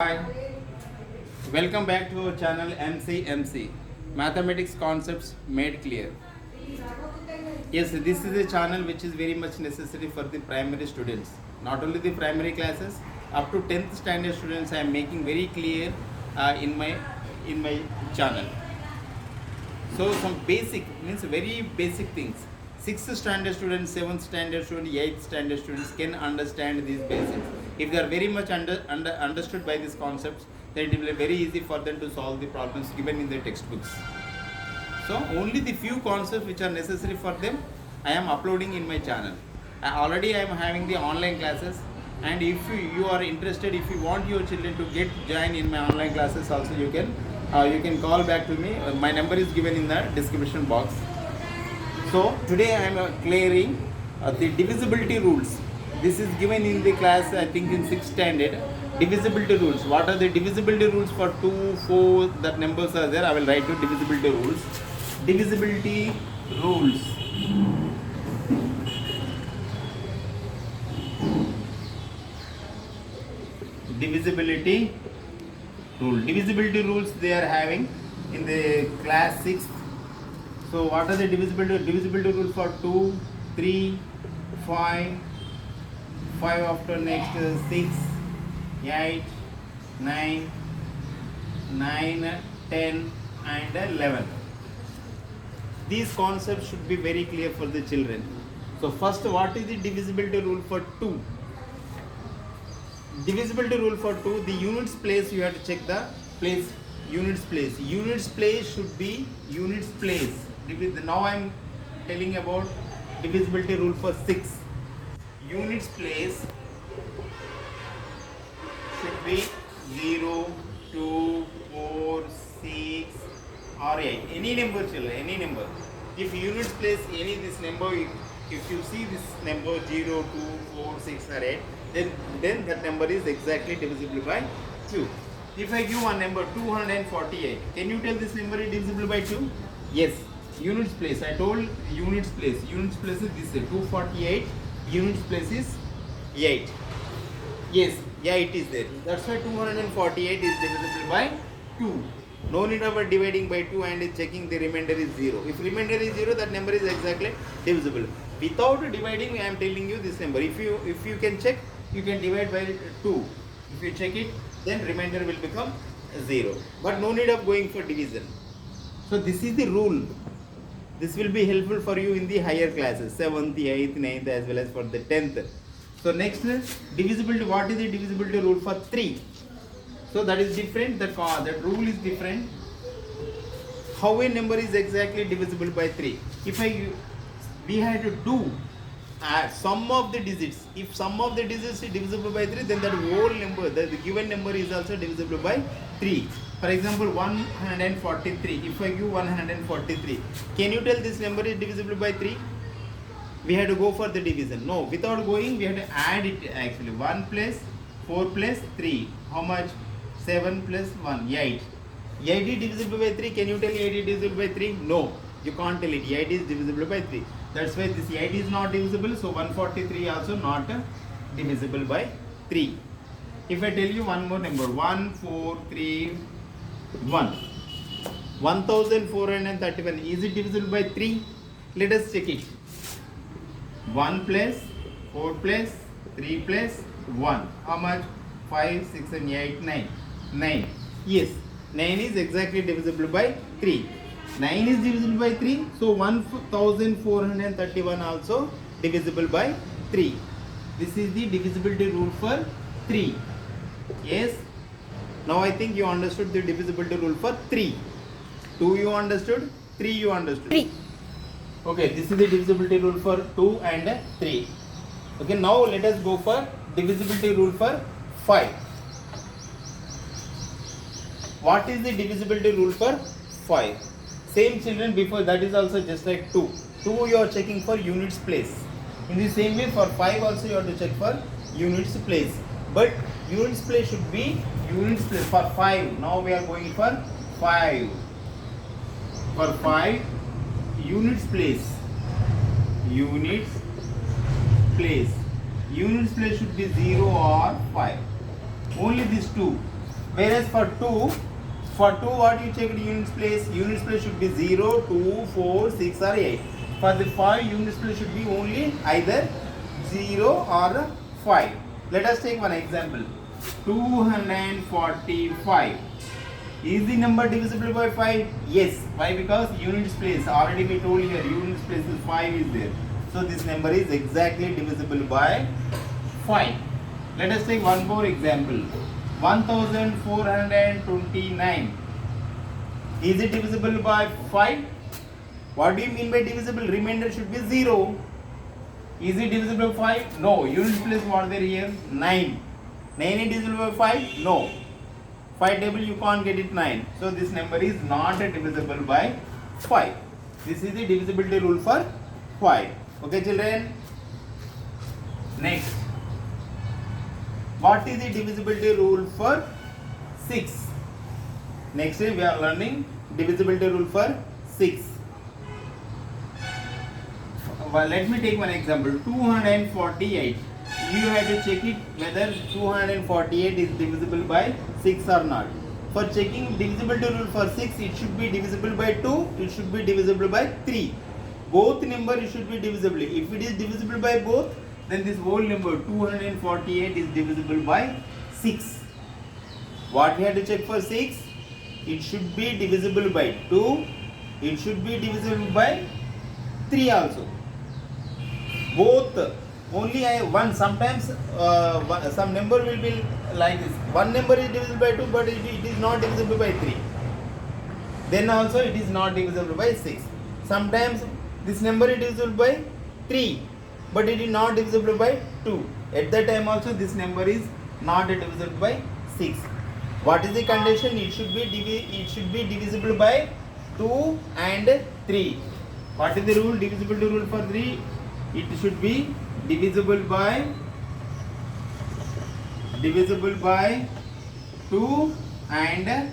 Hi, welcome back to our channel MCMC Mathematics Concepts Made Clear. Yes, this is a channel which is very much necessary for the primary students. Not only the primary classes, up to 10th standard students I am making very clear in my channel. So some basic means very basic things. 6th standard students, 7th standard students, 8th standard students can understand these basics. If they are very much understood by these concepts, then it will be very easy for them to solve the problems given in the textbooks. So only the few concepts which are necessary for them I am uploading in my channel. Already I am having the online classes, and if you are interested, if you want your children to get join in my online classes also, you can call back to me. My number is given in the description box. So today I am clearing the divisibility rules. This is given in the class, I think in 6th standard. Divisibility rules. What are the divisibility rules for 2, 4, that numbers are there. I will write you divisibility rules. Divisibility rules. Divisibility rule. Divisibility rules they are having in the class 6th. So what are the divisibility rules for 2, 3, 5, 5 after next 6, 8, 9, 9, 10 and 11. These concepts should be very clear for the children. So first, what is the divisibility rule for 2? Divisibility rule for 2, the units place you have to check the place, units place. Units place should be units place. Now I am telling about divisibility rule for 6. Units place should be 0, 2, 4, 6 or 8. Any number children, any number. If units place any this number, if you see this number 0, 2, 4, 6 or 8, then that number is exactly divisible by 2. If I give one number 248, can you tell this number is divisible by 2? Yes. Units place, I told units place. Units place is this 248. Units place is 8. Yes, yeah, it is there. That's why 248 is divisible by 2. No need of dividing by 2 and checking the remainder is 0. If remainder is 0, that number is exactly divisible. Without dividing, I am telling you this number. If you can check, you can divide by 2. If you check it, then remainder will become 0. But no need of going for division. So this is the rule. This will be helpful for you in the higher classes, 7th, 8th, 9th as well as for the 10th. So next, divisibility. What is the divisibility rule for 3? So that is different, that rule is different. How a number is exactly divisible by 3? If we had to do sum of the digits. If sum of the digits is divisible by 3, then that whole number, the given number is also divisible by 3. For example, 143. If I give 143, can you tell this number is divisible by 3? We had to go for the division. No, without going, we have to add it actually. 1 plus 4 plus 3. How much? 7 plus 1, 8. 8 is divisible by 3. Can you tell 8 is divisible by 3? No, you can't tell it. 8 is divisible by 3. That's why this 8 is not divisible. So 143 also not divisible by 3. If I tell you one more number, 1, 4, 3, 1. 1431. Is it divisible by 3? Let us check it. 1 plus 4 plus 3 plus 1. How much? 5, 6, and 8, 9. 9. Yes, 9 is exactly divisible by 3. 9 is divisible by 3. So 1431 also divisible by 3. This is the divisibility rule for 3. Yes. Now I think you understood the divisibility rule for 3. 2 you understood, 3 you understood. 3. Okay, this is the divisibility rule for 2 and 3. Okay, now let us go for divisibility rule for 5. What is the divisibility rule for 5? Same children, before that is also just like 2. 2 you are checking for units place. In the same way for 5 also you have to check for units place. But units place should be units place for 5. Now we are going for 5. For 5, units place. Units place. Units place should be 0 or 5. Only these two. Whereas for 2 what you check units place? Units place should be 0, 2, 4, 6 or 8. For the 5 units place should be only either 0 or 5. Let us take one example. 245. Is the number divisible by 5? Yes. Why? Because units place, already we told here, units place is 5 is there. So this number is exactly divisible by 5. Let us take one more example. 1429. Is it divisible by 5? What do you mean by divisible? Remainder should be 0. Is it divisible by 5? No. Units place what there here? 9. 9 is divisible by 5? No. 5 table you can't get it 9. So this number is not divisible by 5. This is the divisibility rule for 5. Okay children. Next. What is the divisibility rule for 6? Next we are learning divisibility rule for 6. Well, let me take one example. 248. You have to check it whether 248 is divisible by 6 or not. For checking divisibility rule for 6, it should be divisible by 2, it should be divisible by 3. Both numbers should be divisible. If it is divisible by both, then this whole number 248 is divisible by 6. What we have to check for 6? It should be divisible by 2, it should be divisible by 3 also. Both. Only one. Sometimes some number will be like this. One number is divisible by 2, but it is not divisible by 3. Then also it is not divisible by 6. Sometimes this number is divisible by 3, but it is not divisible by 2. At that time also this number is not divisible by 6. What is the condition? It should be divisible by 2 and 3. What is the rule? Divisibility rule for 3. It should be divisible by 2 and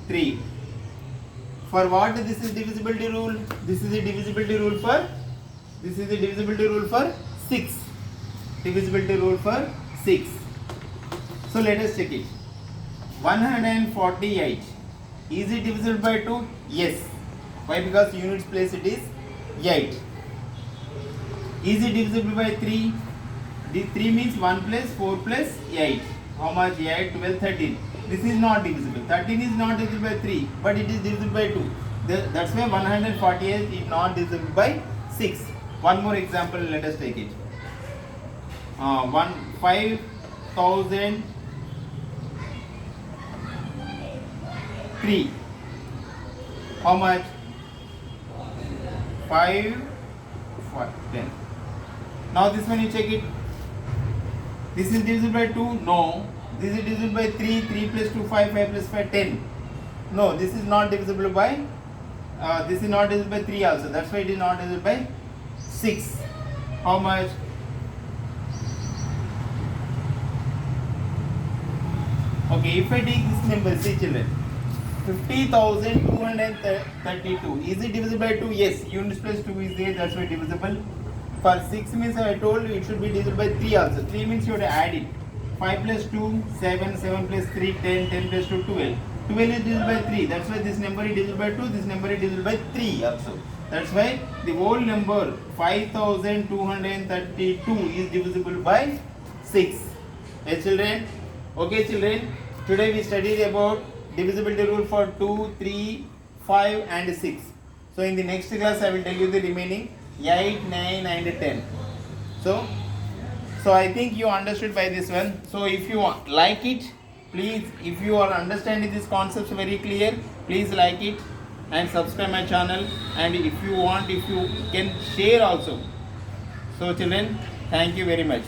3. For what this is divisibility rule? This is the divisibility rule for 6. Divisibility rule for 6. So let us check it. 148. Is it divisible by 2? Yes. Why? Because units place it is 8. Is it divisible by 3? The 3 means 1 plus 4 plus 8. How much? 8, 12, 13. This is not divisible. 13 is not divisible by 3, but it is divisible by 2. That's why 148 is not divisible by 6. One more example, let us take it. 5003. How much? 5, 10. Now this one you check it. This is divisible by 2? No. This is divisible by 3. 3 plus 2, 5. 5 plus 5, 10. No, this is not divisible by this is not divisible by 3 also. That's why it is not divisible by 6. How much? Okay, if I take this number, see children, 50,232. Is it divisible by 2? Yes. Units plus 2 is there. That's why divisible. For 6 means I told you it should be divisible by 3 also. 3 means you have to add it. 5 plus 2, 7, 7 plus 3, 10, 10 plus 2, 12. 12 is divisible by 3. That's why this number is divisible by 2, this number is divisible by 3 also. That's why the whole number 5232 is divisible by 6. Yes children? Okay children, today we studied about divisibility rule for 2, 3, 5 and 6. So in the next class I will tell you the remaining 8, 9 and 10. So I think you understood by this one. So if you like it, please, if you are understanding these concepts very clear, please like it and subscribe my channel, and if you want, if you can share also. So children, thank you very much.